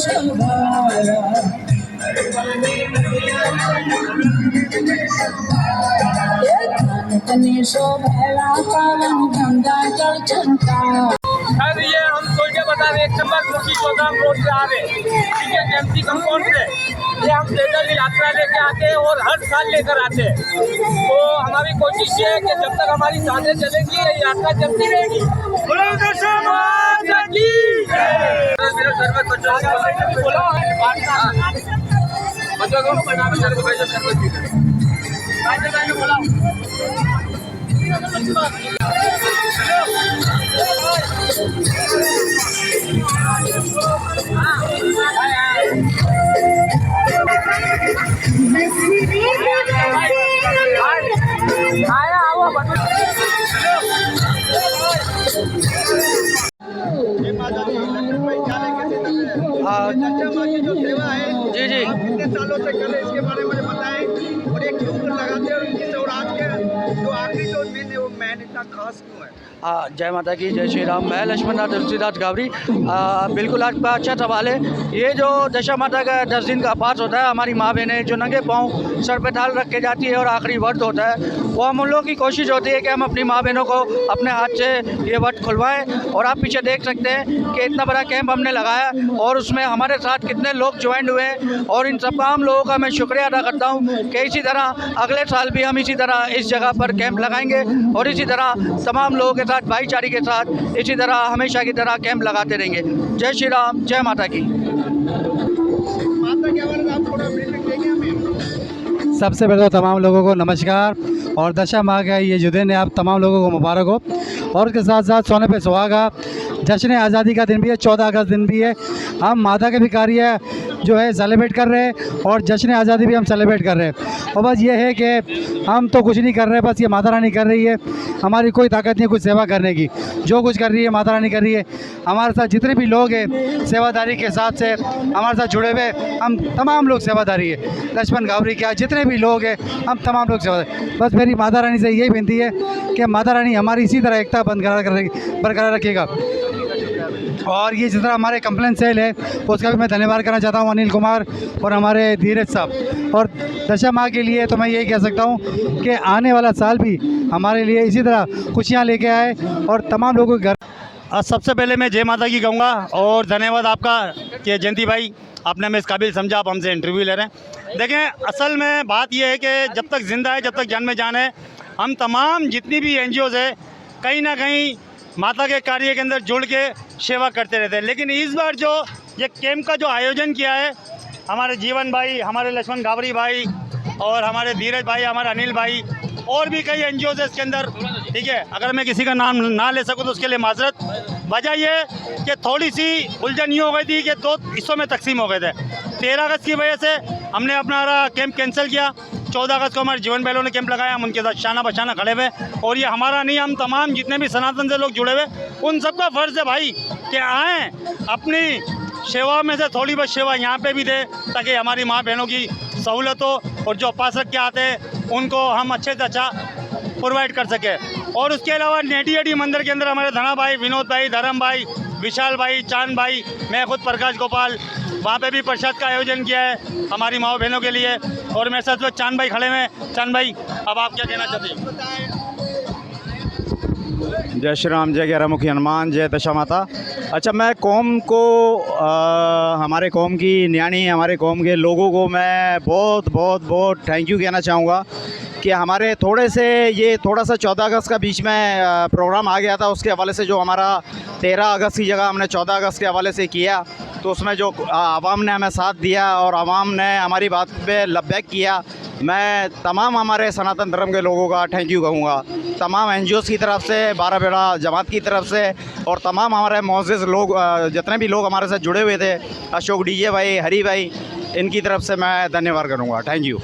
शोभाया तने शोभाया पावन गंगा जल चंदा। सर ये हम सोच के बता रहे 1 नंबर मुखी चौधाम रोड से आ रहे ठीक है एमसी कंपाउंड से ये हम पैदल यात्रा लेके आते हैं और हर साल लेकर आते हैं। तो हमारी कोशिश ये है कि जब तक हमारी सांसें चलेंगी ये यात्रा चलती रहेगी। जो सेवा है जी जी कितने सालों से कर रहे इसके बारे में बताएं और ये क्यों लगाते हैं और आज के जो आखिरी जो दिन है वो मैन इतना खास क्यों है? जय माता की, जय श्री राम। मैं लक्ष्मणनाथ तुलसीदास गावरी। बिल्कुल आपका अच्छा सवाल है। ये जो दशा माता का 10 दिन का पास होता है, हमारी माँ बहनें जो नंगे पाँव सर पे थाल रख के जाती है और आखिरी व्रत होता है, वो हम उन लोगों की कोशिश होती है कि हम अपनी माँ बहनों को अपने हाथ से ये व्रत खुलवाएं। और आप पीछे देख सकते हैं कि इतना बड़ा कैंप हमने लगाया और उसमें हमारे साथ कितने लोग ज्वाइन हुए हैं और इन तमाम लोगों का मैं शुक्रिया अदा करता हूँ कि इसी तरह अगले साल भी हम इसी तरह इस जगह पर कैंप लगाएंगे और इसी तरह तमाम लोगों के साथ भाईचारे के साथ इसी तरह हमेशा की तरह कैंप लगाते रहेंगे। जय श्री राम, जय माता की। माता के बारे में आप थोड़ा ब्रीफिंग देंगे हमें? सबसे पहले तो तमाम लोगों को नमस्कार और दशा माह का ये जो दिन है आप तमाम लोगों को मुबारक हो। और उसके साथ साथ सोने पे सुहागा जश्न आज़ादी का दिन भी है, 14 अगस्त दिन भी है। हम माता के भी कार्य जो है सेलिब्रेट कर रहे हैं और जश्न आज़ादी भी हम सेलिब्रेट कर रहे हैं। और बस ये है कि हम तो कुछ नहीं कर रहे, बस ये माता रानी कर रही है। हमारी कोई ताकत नहीं कुछ सेवा करने की, जो कुछ कर रही है माता रानी कर रही है। हमारे साथ जितने भी लोग हैं सेवादारी के साथ से हमारे साथ जुड़े हुए, हम तमाम लोग सेवादारी है। लक्ष्मण गावरी क्या जितने भी लोग हैं हम तमाम लोग सेवादारी। बस मेरी माता रानी से यही विनती है कि माता रानी हमारी इसी तरह एकता बरकरार रखेगा। और ये जिस तरह हमारे कंप्लेंट सेल है उसका भी मैं धन्यवाद करना चाहता हूँ अनिल कुमार और हमारे धीरज साहब। और दशा माह के लिए तो मैं यही कह सकता हूँ कि आने वाला साल भी हमारे लिए इसी तरह खुशियाँ लेके आए और तमाम लोगों के घर। सबसे पहले मैं जय माता की कहूँगा और धन्यवाद आपका कि जयंती भाई आपने हमें इस काबिल समझा, आप हमसे इंटरव्यू ले रहे हैं। देखें असल में बात यह है कि जब तक ज़िंदा है, जब तक जान में जान है, हम तमाम जितनी भी NGOs है कहीं ना कहीं माता के कार्य के अंदर जुड़ के सेवा करते रहते हैं। लेकिन इस बार जो ये कैंप का जो आयोजन किया है हमारे जीवन भाई, हमारे लक्ष्मण गावरी भाई और हमारे धीरज भाई, हमारे अनिल भाई और भी कई NGOs है इसके अंदर, ठीक है। अगर मैं किसी का नाम ना ले सकूं तो उसके लिए माजरत। वजह ये कि थोड़ी सी उलझन ये हो गई थी कि 2 हिस्सों में तकसीम हो गए थे। 13 अगस्त की वजह से हमने अपना कैंप कैंसिल किया। 14 अगस्त को हमारे जीवन भाइयों ने कैंप लगाया, हम उनके साथ शाना बशाना खड़े हुए। और ये हमारा नहीं, हम तमाम जितने भी सनातन से लोग जुड़े हुए उन सबका फ़र्ज़ है भाई कि आएँ अपनी सेवा में से थोड़ी बहुत सेवा यहाँ पे भी दे ताकि हमारी माँ बहनों की सहूलत हो और जो उपासक के आते हैं उनको हम अच्छे से अच्छा प्रोवाइड कर सके। और उसके अलावा नेटी मंदिर के अंदर हमारे धना भाई, विनोद भाई, धर्म भाई, विशाल भाई, चांद भाई, मैं खुद प्रकाश गोपाल, वहाँ पे भी प्रसाद का आयोजन किया है हमारी माँ बहनों के लिए। और मेरे साथ चांद भाई खड़े हैं। चांद भाई अब आप क्या कहना चाहते हैं? जय श्री राम, जय ग्यारहमुखी हनुमान, जय दशा माता। अच्छा, मैं कौम को हमारे कौम की न्याणी, हमारे कौम के लोगों को मैं बहुत बहुत बहुत थैंक यू कहना चाहूँगा कि हमारे थोड़ा सा 14 अगस्त का बीच में प्रोग्राम आ गया था। उसके हवाले से जो हमारा 13 अगस्त की जगह हमने 14 अगस्त के हवाले से किया, तो उसमें जो आवाम ने हमें साथ दिया और आवाम ने हमारी बात पे लब्बैक किया, मैं तमाम हमारे सनातन धर्म के लोगों का थैंक यू कहूँगा। तमाम NGOs की तरफ से, 12 बेड़ा जमात की तरफ से और तमाम हमारे मोअज़्ज़िज़ लोग जितने भी लोग हमारे साथ जुड़े हुए थे, अशोक DJ भाई, हरी भाई, इनकी तरफ से मैं धन्यवाद करूँगा। Thank you.